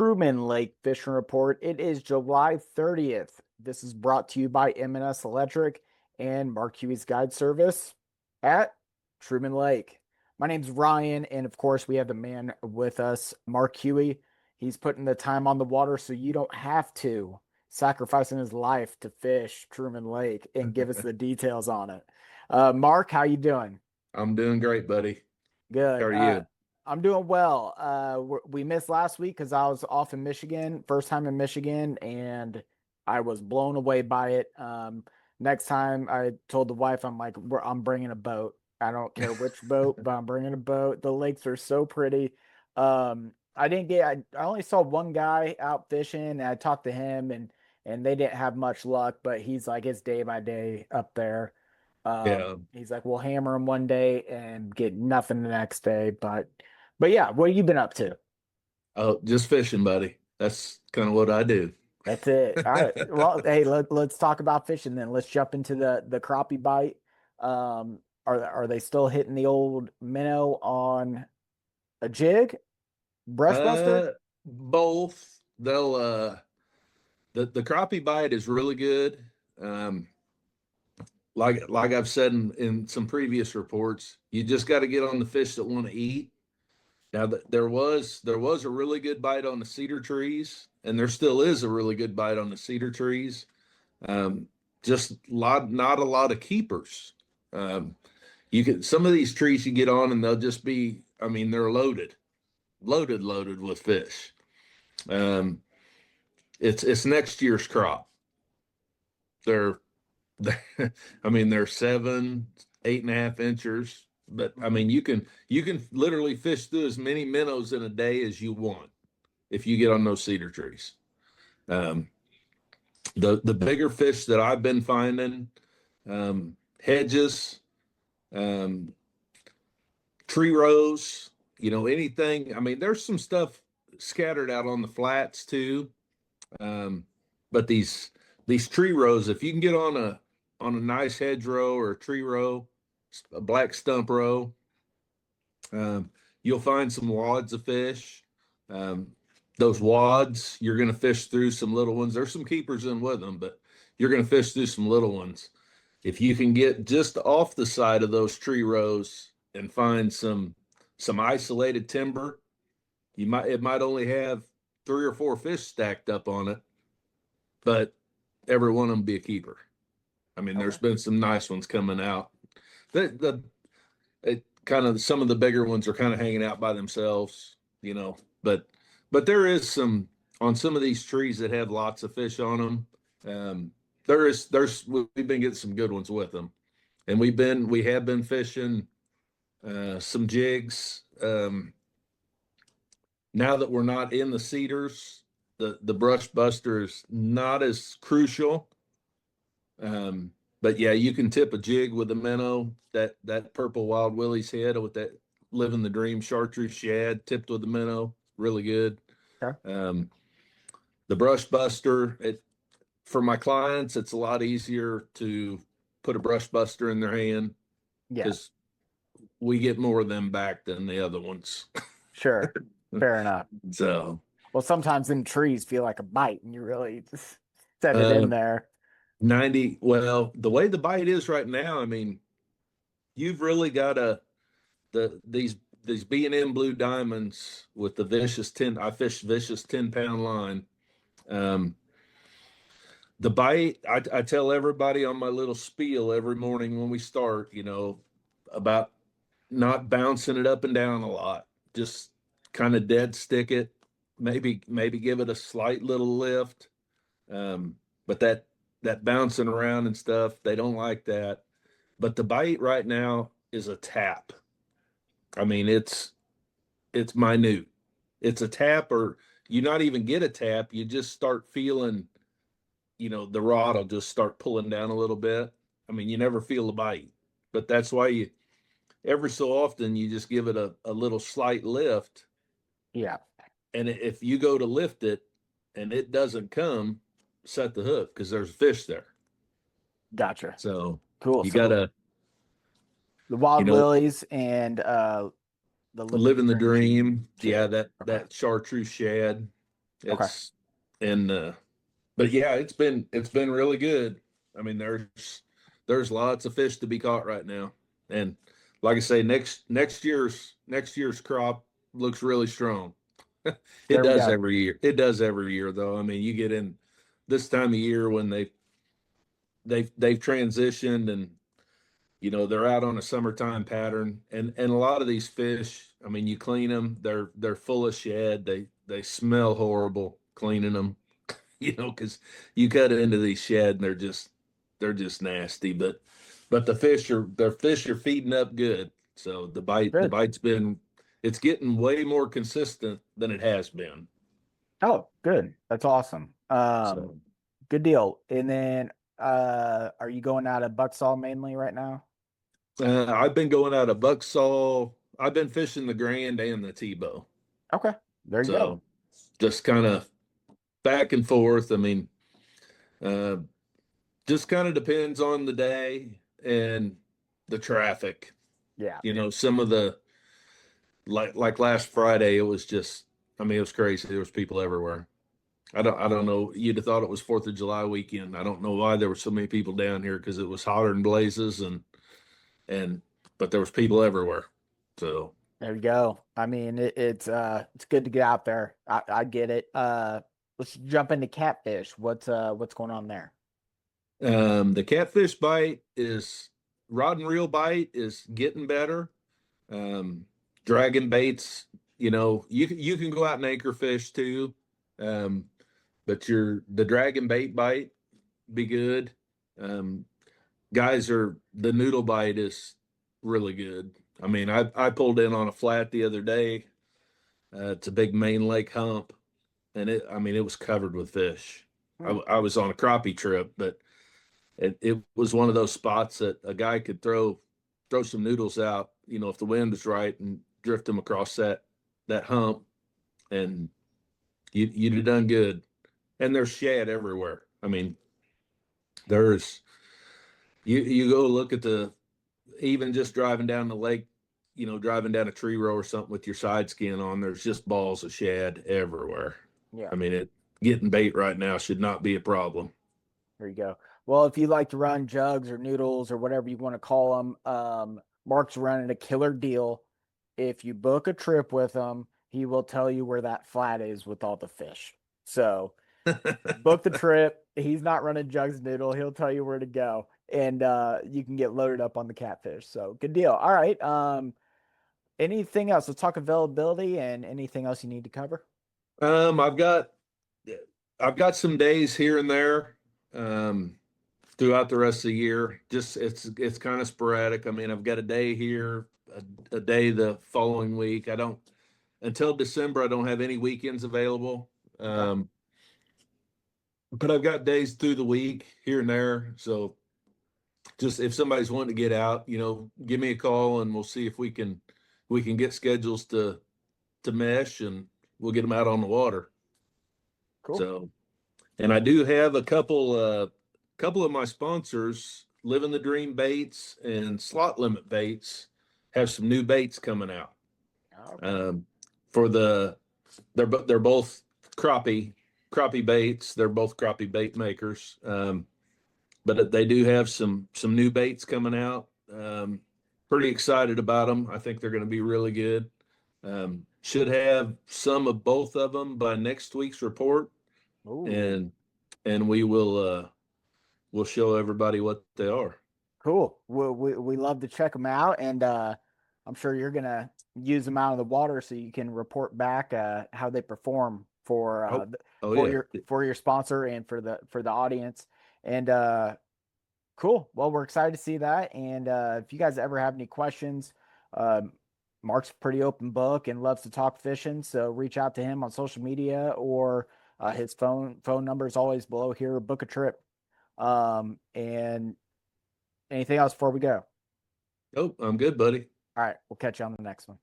Truman Lake Fishing Report. It is July 30th. This is brought to you by M&S Electric and Mark Hughey's Guide Service at Truman Lake. My name's Ryan, and of course, we have the man with us, Mark Hughey. He's putting the time on the water so you don't have to, sacrificing his life to fish Truman Lake and give us the details on it. Mark, how you doing? I'm doing great, buddy. How Good. are you? I'm doing well. We missed last week because I was off in Michigan, first time in Michigan, and I was blown away by it. Next time, I told the wife, I'm like, I'm bringing a boat. I don't care which boat, but I'm bringing a boat. The lakes are so pretty. I only saw one guy out fishing, and I talked to him, and they didn't have much luck, but he's like, it's day by day up there. Yeah. He's like, we'll hammer him one day and get nothing the next day. But yeah, what have you been up to? Oh, just fishing, buddy. That's kind of what I do. That's it. All right. Well, hey, let's talk about fishing then. Let's jump into the crappie bite. Are they still hitting the old minnow on a jig, brush buster? Both. They'll the crappie bite is really good. Um, like I've said in some previous reports, you just got to get on the fish that want to eat. Now there was a really good bite on the cedar trees, and there still is a really good bite on the cedar trees. Um, just not a lot of keepers. Um, you can some of these trees you get on, and they'll just be. I mean, they're loaded with fish. Um, it's next year's crop. They're, I mean, they're 7, 8.5 inches. But I mean, you can literally fish through as many minnows in a day as you want if you get on those cedar trees. Um, the bigger fish that I've been finding, hedges, um, tree rows, anything. I mean, there's some stuff scattered out on the flats too. Um, but these tree rows, if you can get on a nice hedge row or a tree row, a black stump row, you'll find some wads of fish. Um, those wads, you're going to fish through some little ones. There's some keepers in with them, but you're going to fish through some little ones. If you can get just off the side of those tree rows and find some isolated timber, it might only have 3 or 4 fish stacked up on it, but every one of them be a keeper. I mean, there's Okay. been some nice ones coming out. The it kind of some of the bigger ones are kind of hanging out by themselves, but there is some on some of these trees that have lots of fish on them. We've been getting some good ones with them, and we have been fishing some jigs. Now that we're not in the cedars, the brush buster is not as crucial. But yeah, you can tip a jig with a minnow, that purple wild Willie's head with that living the dream chartreuse shad tipped with a minnow, really good. Okay. Um, the brush buster, for my clients, it's a lot easier to put a brush buster in their hand Yeah, because we get more of them back than the other ones. sure. Fair enough. So, Well, sometimes them trees feel like a bite and you really just set it uh, in there. 90, well, the way the bite is right now, I mean, you've really got these B&M blue diamonds with the vicious 10. I fish vicious 10-pound line. Um, the bite, I tell everybody on my little spiel every morning when we start, about not bouncing it up and down a lot. Just kind of dead stick it. Maybe give it a slight little lift. But that bouncing around and stuff, they don't like that. But the bite right now is a tap. I mean, it's minute. It's a tap, or you not even get a tap. You just start feeling, the rod will just start pulling down a little bit. I mean, you never feel the bite, but that's why every so often you just give it a little slight lift. Yeah, And if you go to lift it and it doesn't come, set the hook because there's fish there. gotcha. So Cool. you So gotta, the you wild know, lilies and the living the living the dream dream. Yeah, jig. that Okay. that chartreuse shad. Okay. It's and but yeah, it's been really good. I mean, there's lots of fish to be caught right now, and like I say, next year's crop looks really strong. It There we does go. every year. It does every year, though. I mean, you get in this time of year when they've transitioned, and they're out on a summertime pattern, and a lot of these fish, I mean, you clean them, they're full of shad. They smell horrible cleaning them, because you cut into these shad and they're just nasty. But the fish are feeding up good. So the Good. bite's been it's getting way more consistent than it has been. Oh, good. That's awesome. So Good deal. And then, are you going out of Bucksaw mainly right now? I've been going out of Bucksaw. I've been fishing the Grand and the Tebow. Okay. There you go. So just kind of back and forth. I mean, uh, just kind of depends on the day and the traffic. Yeah. Some of the like last Friday, it was just, I mean, it was crazy. There was people everywhere. I don't know. You'd have thought it was Fourth of July weekend. I don't know why there were so many people down here because it was hotter than blazes and but there was people everywhere. So There you go. I mean, it's good to get out there. I get it. Let's jump into catfish. What's going on there? the catfish bite is rod and reel bite is getting better. Um, dragon baits, you can go out and anchor fish too. Um, but the dragon bait bite be good. Um, the noodle bite is really good. I mean, I pulled in on a flat the other day. It's a big main lake hump, and I mean, it was covered with fish. I, Hmm. I was on a crappie trip, but it was one of those spots that a guy could throw some noodles out, if the wind was right, and drift them across that hump, and you'd have done good. And there's shad everywhere. I mean, there's you go look at the even just driving down the lake, driving down a tree row or something with your side skin on, there's just balls of shad everywhere. Yeah. I mean, getting bait right now should not be a problem. There you go. Well, if you like to run jugs or noodles or whatever you want to call them, Mark's running a killer deal. If you book a trip with him, he will tell you where that flat is with all the fish. So book the trip. He's not running jugs and noodle. He'll tell you where to go, and you can get loaded up on the catfish. So good deal. All right. Anything else? Let's talk availability and anything else you need to cover. um, I've got I've got some days here and there um, throughout the rest of the year. Just it's kind of sporadic. I mean, I've got a day here, a day the following week. I don't until December. I don't have any weekends available. Okay. Um, but I've got days through the week here and there. So just if somebody's wanting to get out, give me a call and we'll see if we can get schedules to mesh and we'll get them out on the water. Cool. So, and I do have a couple of my sponsors, Living the Dream Baits and Slot Limit Baits, have some new baits coming out. Okay. Um, for they're both crappie baits. They're both crappie bait makers. But they do have some new baits coming out. Pretty excited about them. I think they're going to be really good. Should have some of both of them by next week's report, Ooh. and we'll show everybody what they are. Cool. We love to check them out, and I'm sure you're gonna use them out of the water so you can report back how they perform for Oh, oh for yeah. your sponsor and for the audience. And cool. Well, we're excited to see that. And if you guys ever have any questions, um, Mark's a pretty open book and loves to talk fishing. So reach out to him on social media or his phone number is always below here. Book a trip. And anything else before we go? Oh, I'm good, buddy. All right, we'll catch you on the next one.